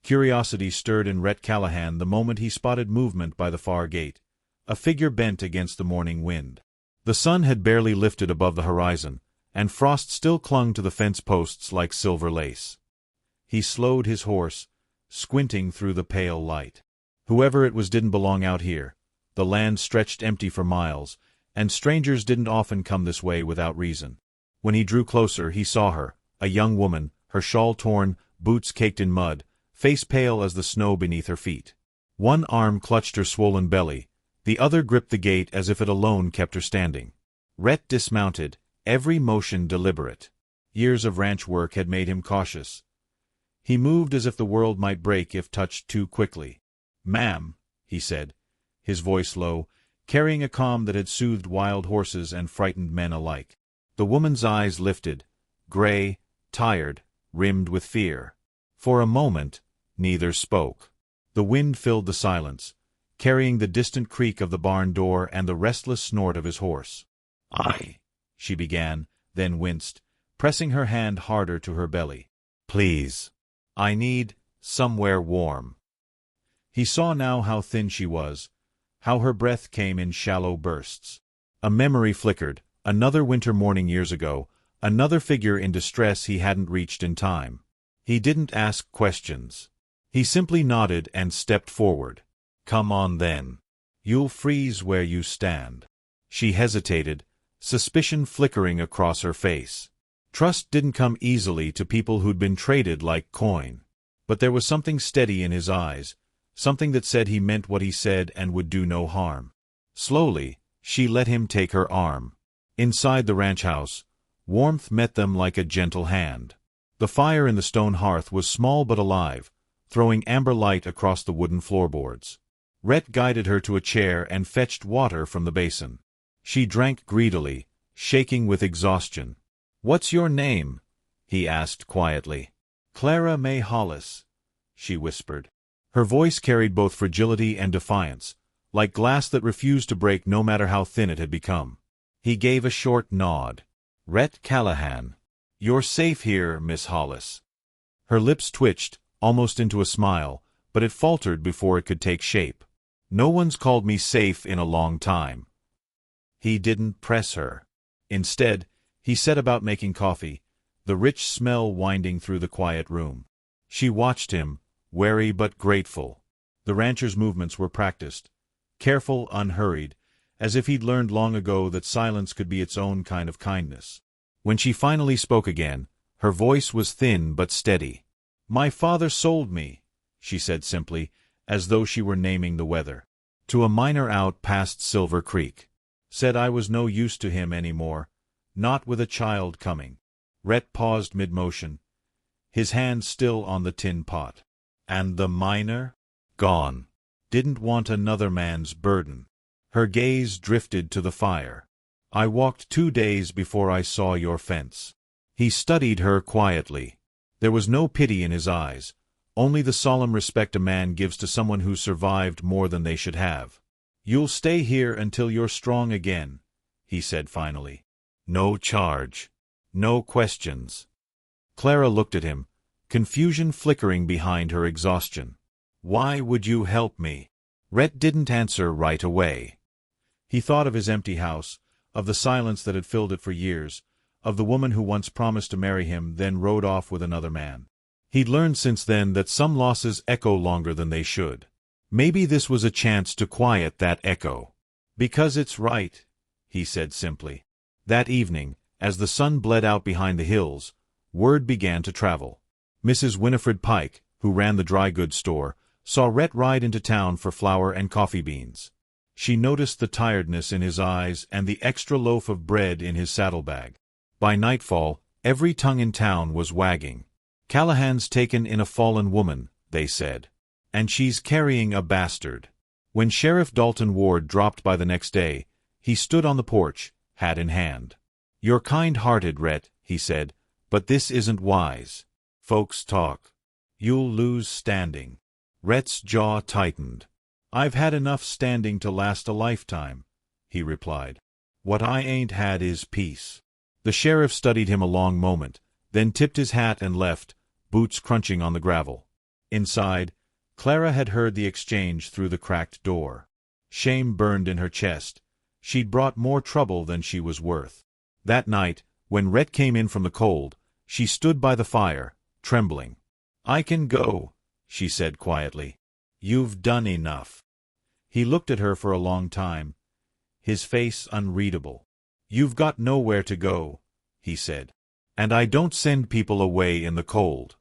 Curiosity stirred in Rhett Callahan the moment he spotted movement by the far gate, a figure bent against the morning wind. The sun had barely lifted above the horizon, and frost still clung to the fence posts like silver lace. He slowed his horse, squinting through the pale light. Whoever it was didn't belong out here. The land stretched empty for miles, and strangers didn't often come this way without reason. When he drew closer, he saw her, a young woman, her shawl torn, boots caked in mud, face pale as the snow beneath her feet. One arm clutched her swollen belly, the other gripped the gate as if it alone kept her standing. Rhett dismounted, every motion deliberate. Years of ranch work had made him cautious. He moved as if the world might break if touched too quickly. "Ma'am," he said, his voice low, carrying a calm that had soothed wild horses and frightened men alike. The woman's eyes lifted, gray, tired, rimmed with fear. For a moment, neither spoke. The wind filled the silence, carrying the distant creak of the barn door and the restless snort of his horse. She began, then winced, pressing her hand harder to her belly. "Please. I need somewhere warm." He saw now how thin she was, how her breath came in shallow bursts. A memory flickered, another winter morning years ago, another figure in distress he hadn't reached in time. He didn't ask questions. He simply nodded and stepped forward. "Come on then. You'll freeze where you stand." She hesitated, suspicion flickering across her face. Trust didn't come easily to people who'd been traded like coin. But there was something steady in his eyes, something that said he meant what he said and would do no harm. Slowly, she let him take her arm. Inside the ranch house, warmth met them like a gentle hand. The fire in the stone hearth was small but alive, throwing amber light across the wooden floorboards. Rhett guided her to a chair and fetched water from the basin. She drank greedily, shaking with exhaustion. "What's your name?" he asked quietly. "Clara May Hollis," she whispered. Her voice carried both fragility and defiance, like glass that refused to break no matter how thin it had become. He gave a short nod. "Rhett Callahan. You're safe here, Miss Hollis." Her lips twitched, almost into a smile, but it faltered before it could take shape. "No one's called me safe in a long time." He didn't press her. Instead, he set about making coffee, the rich smell winding through the quiet room. She watched him, wary but grateful. The rancher's movements were practiced, careful, unhurried, as if he'd learned long ago that silence could be its own kind of kindness. When she finally spoke again, her voice was thin but steady. "My father sold me," she said simply, as though she were naming the weather, "to a miner out past Silver Creek. Said I was no use to him anymore, not with a child coming." Rhett paused mid-motion, his hand still on the tin pot. "And the miner? Gone. Didn't want another man's burden." Her gaze drifted to the fire. "I walked 2 days before I saw your fence." He studied her quietly. There was no pity in his eyes, only the solemn respect a man gives to someone who survived more than they should have. "You'll stay here until you're strong again," he said finally. "No charge. No questions." Clara looked at him, confusion flickering behind her exhaustion. "Why would you help me?" Rhett didn't answer right away. He thought of his empty house, of the silence that had filled it for years, of the woman who once promised to marry him, then rode off with another man. He'd learned since then that some losses echo longer than they should. Maybe this was a chance to quiet that echo. "Because it's right," he said simply. That evening, as the sun bled out behind the hills, word began to travel. Mrs. Winifred Pike, who ran the dry goods store, saw Rhett ride into town for flour and coffee beans. She noticed the tiredness in his eyes and the extra loaf of bread in his saddlebag. By nightfall, every tongue in town was wagging. "Callahan's taken in a fallen woman," they said. "And she's carrying a bastard." When Sheriff Dalton Ward dropped by the next day, he stood on the porch, hat in hand. "You're kind-hearted, Rhett," he said, "but this isn't wise. Folks talk. You'll lose standing." Rhett's jaw tightened. "I've had enough standing to last a lifetime," he replied. "What I ain't had is peace." The sheriff studied him a long moment, then tipped his hat and left, boots crunching on the gravel. Inside, Clara had heard the exchange through the cracked door. Shame burned in her chest. She'd brought more trouble than she was worth. That night, when Rhett came in from the cold, she stood by the fire, trembling. "I can go," she said quietly. "You've done enough." He looked at her for a long time, his face unreadable. "You've got nowhere to go," he said. "And I don't send people away in the cold."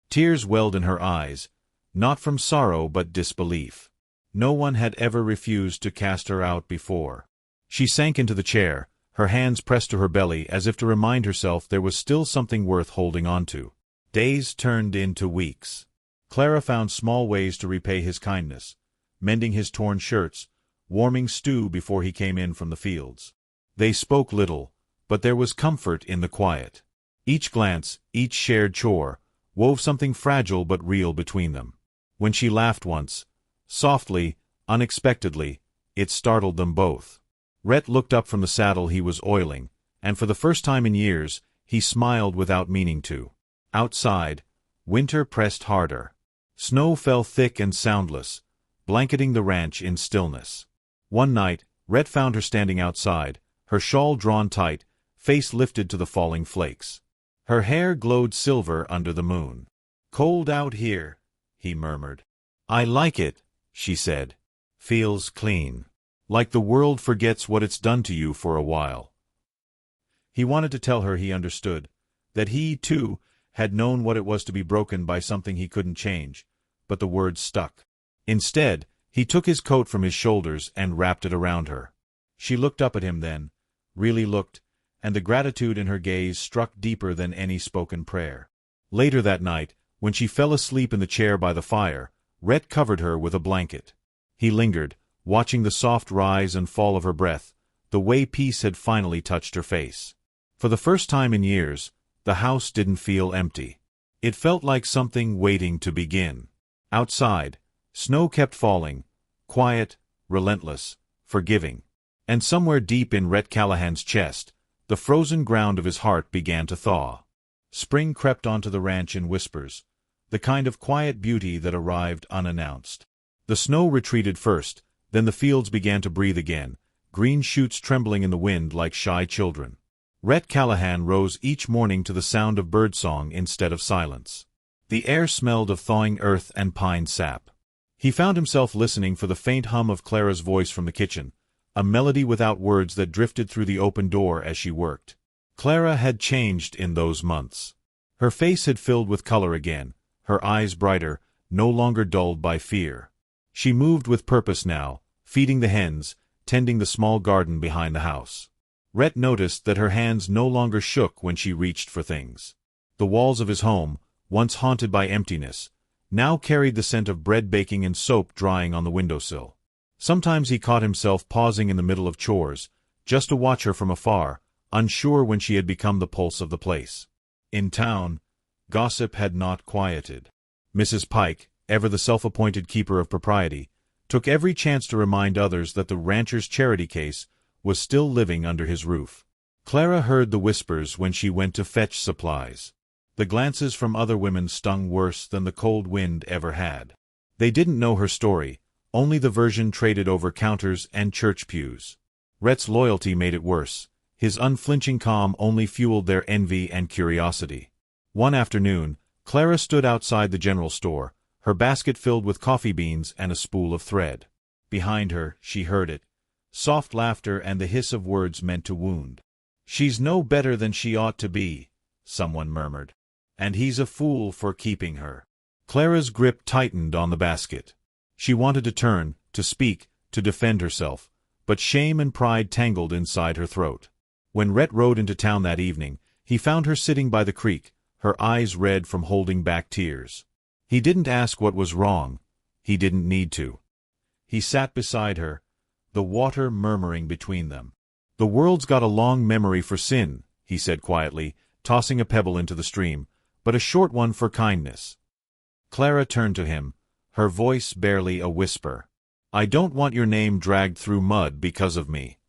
Tears welled in her eyes, not from sorrow but disbelief. No one had ever refused to cast her out before. She sank into the chair, her hands pressed to her belly as if to remind herself there was still something worth holding on to. Days turned into weeks. Clara found small ways to repay his kindness, mending his torn shirts, warming stew before he came in from the fields. They spoke little, but there was comfort in the quiet. Each glance, each shared chore, wove something fragile but real between them. When she laughed once, softly, unexpectedly, it startled them both. Rhett looked up from the saddle he was oiling, and for the first time in years, he smiled without meaning to. Outside, winter pressed harder. Snow fell thick and soundless, blanketing the ranch in stillness. One night, Rhett found her standing outside, her shawl drawn tight, face lifted to the falling flakes. Her hair glowed silver under the moon. "Cold out here," he murmured. "I like it," she said. "Feels clean. Like the world forgets what it's done to you for a while." He wanted to tell her he understood, that he, too, had known what it was to be broken by something he couldn't change, but the words stuck. Instead, he took his coat from his shoulders and wrapped it around her. She looked up at him then, really looked, and the gratitude in her gaze struck deeper than any spoken prayer. Later that night, when she fell asleep in the chair by the fire, Rhett covered her with a blanket. He lingered, watching the soft rise and fall of her breath, the way peace had finally touched her face. For the first time in years, the house didn't feel empty. It felt like something waiting to begin. Outside, snow kept falling, quiet, relentless, forgiving. And somewhere deep in Rhett Callahan's chest, the frozen ground of his heart began to thaw. Spring crept onto the ranch in whispers, the kind of quiet beauty that arrived unannounced. The snow retreated first, then the fields began to breathe again, green shoots trembling in the wind like shy children. Rhett Callahan rose each morning to the sound of birdsong instead of silence. The air smelled of thawing earth and pine sap. He found himself listening for the faint hum of Clara's voice from the kitchen, a melody without words that drifted through the open door as she worked. Clara had changed in those months. Her face had filled with color again, her eyes brighter, no longer dulled by fear. She moved with purpose now, feeding the hens, tending the small garden behind the house. Rhett noticed that her hands no longer shook when she reached for things. The walls of his home, once haunted by emptiness, now carried the scent of bread baking and soap drying on the windowsill. Sometimes he caught himself pausing in the middle of chores, just to watch her from afar, unsure when she had become the pulse of the place. In town, gossip had not quieted. Mrs. Pike, ever the self-appointed keeper of propriety, took every chance to remind others that the rancher's charity case was still living under his roof. Clara heard the whispers when she went to fetch supplies. The glances from other women stung worse than the cold wind ever had. They didn't know her story, only the version traded over counters and church pews. Rhett's loyalty made it worse. His unflinching calm only fueled their envy and curiosity. One afternoon, Clara stood outside the general store, her basket filled with coffee beans and a spool of thread. Behind her, she heard it. Soft laughter and the hiss of words meant to wound. "She's no better than she ought to be," someone murmured. "And he's a fool for keeping her." Clara's grip tightened on the basket. She wanted to turn, to speak, to defend herself, but shame and pride tangled inside her throat. When Rhett rode into town that evening, he found her sitting by the creek, her eyes red from holding back tears. He didn't ask what was wrong. He didn't need to. He sat beside her, the water murmuring between them. "The world's got a long memory for sin," he said quietly, tossing a pebble into the stream, "but a short one for kindness." Clara turned to him, her voice barely a whisper. "I don't want your name dragged through mud because of me."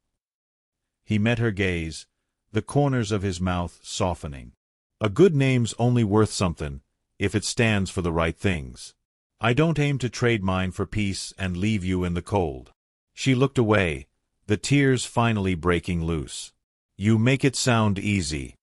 He met her gaze, the corners of his mouth softening. "A good name's only worth something if it stands for the right things. I don't aim to trade mine for peace and leave you in the cold." She looked away, the tears finally breaking loose. "You make it sound easy."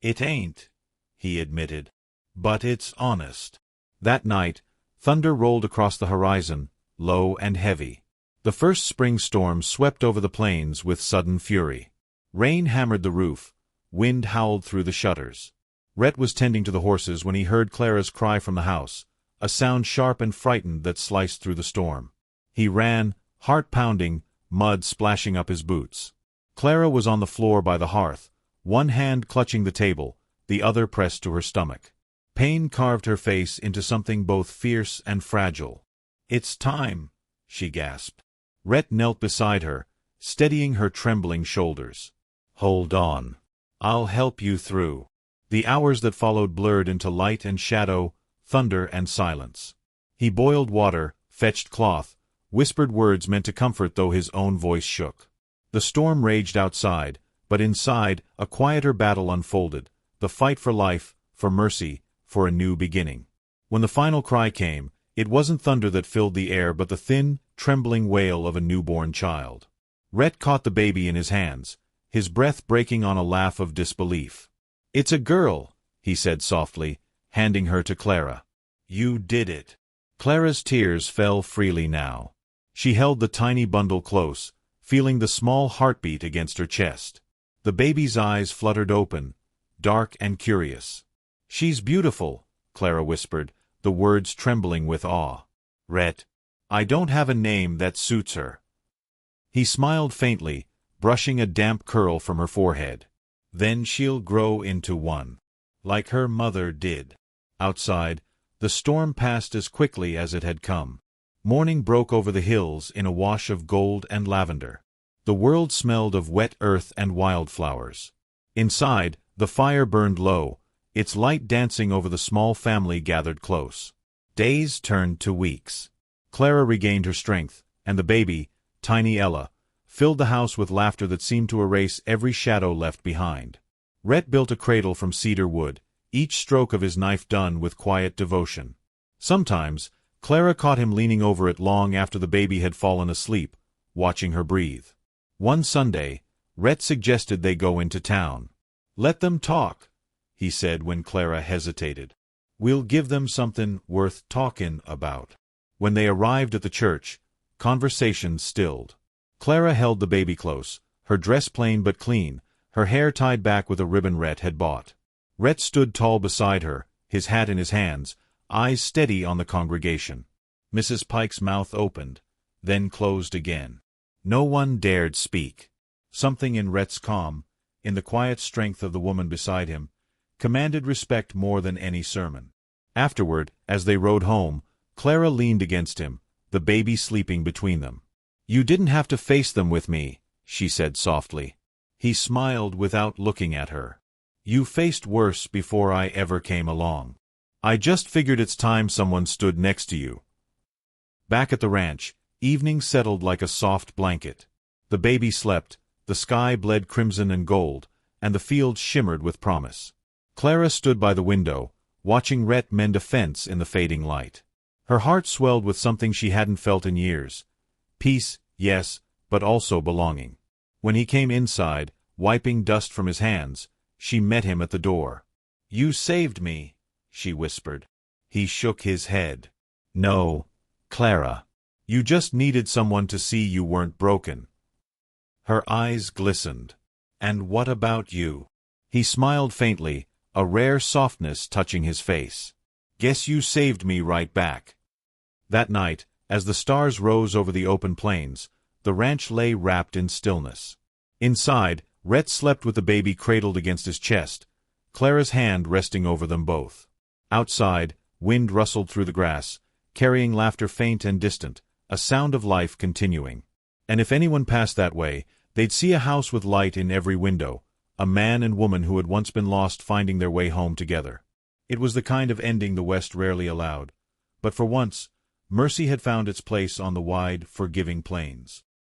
"It ain't," he admitted. "But it's honest." That night, thunder rolled across the horizon, low and heavy. The first spring storm swept over the plains with sudden fury. Rain hammered the roof, wind howled through the shutters. Rhett was tending to the horses when he heard Clara's cry from the house, a sound sharp and frightened that sliced through the storm. He ran, heart pounding, mud splashing up his boots. Clara was on the floor by the hearth, one hand clutching the table, the other pressed to her stomach. Pain carved her face into something both fierce and fragile. "It's time," she gasped. Rhett knelt beside her, steadying her trembling shoulders. "Hold on. I'll help you through." The hours that followed blurred into light and shadow, thunder and silence. He boiled water, fetched cloth, whispered words meant to comfort though his own voice shook. The storm raged outside, but inside, a quieter battle unfolded, the fight for life, for mercy, for a new beginning. When the final cry came, it wasn't thunder that filled the air but the thin, trembling wail of a newborn child. Rhett caught the baby in his hands, his breath breaking on a laugh of disbelief. "It's a girl," he said softly, handing her to Clara. "You did it." Clara's tears fell freely now. She held the tiny bundle close, feeling the small heartbeat against her chest. The baby's eyes fluttered open, dark and curious. "She's beautiful," Clara whispered, the words trembling with awe. "Rhett, I don't have a name that suits her." He smiled faintly, brushing a damp curl from her forehead. "Then she'll grow into one, like her mother did." Outside, the storm passed as quickly as it had come. Morning broke over the hills in a wash of gold and lavender. The world smelled of wet earth and wildflowers. Inside, the fire burned low, its light dancing over the small family gathered close. Days turned to weeks. Clara regained her strength, and the baby, tiny Ella, filled the house with laughter that seemed to erase every shadow left behind. Rhett built a cradle from cedar wood, each stroke of his knife done with quiet devotion. Sometimes, Clara caught him leaning over it long after the baby had fallen asleep, watching her breathe. One Sunday, Rhett suggested they go into town. "Let them talk," he said when Clara hesitated. "We'll give them something worth talking about." When they arrived at the church, conversation stilled. Clara held the baby close, her dress plain but clean, her hair tied back with a ribbon Rhett had bought. Rhett stood tall beside her, his hat in his hands, eyes steady on the congregation. Mrs. Pike's mouth opened, then closed again. No one dared speak. Something in Rhett's calm, in the quiet strength of the woman beside him, commanded respect more than any sermon. Afterward, as they rode home, Clara leaned against him, the baby sleeping between them. "You didn't have to face them with me," she said softly. He smiled without looking at her. "You faced worse before I ever came along. I just figured it's time someone stood next to you." Back at the ranch, evening settled like a soft blanket. The baby slept, the sky bled crimson and gold, and the fields shimmered with promise. Clara stood by the window, watching Rhett mend a fence in the fading light. Her heart swelled with something she hadn't felt in years. Peace, yes, but also belonging. When he came inside, wiping dust from his hands, she met him at the door. "You saved me," she whispered. He shook his head. "No, Clara. You just needed someone to see you weren't broken." Her eyes glistened. "And what about you?" He smiled faintly, a rare softness touching his face. "Guess you saved me right back." That night, as the stars rose over the open plains, the ranch lay wrapped in stillness. Inside, Rhett slept with the baby cradled against his chest, Clara's hand resting over them both. Outside, wind rustled through the grass, carrying laughter faint and distant, a sound of life continuing. And if anyone passed that way, they'd see a house with light in every window, a man and woman who had once been lost finding their way home together. It was the kind of ending the West rarely allowed, but for once, mercy had found its place on the wide, forgiving plains.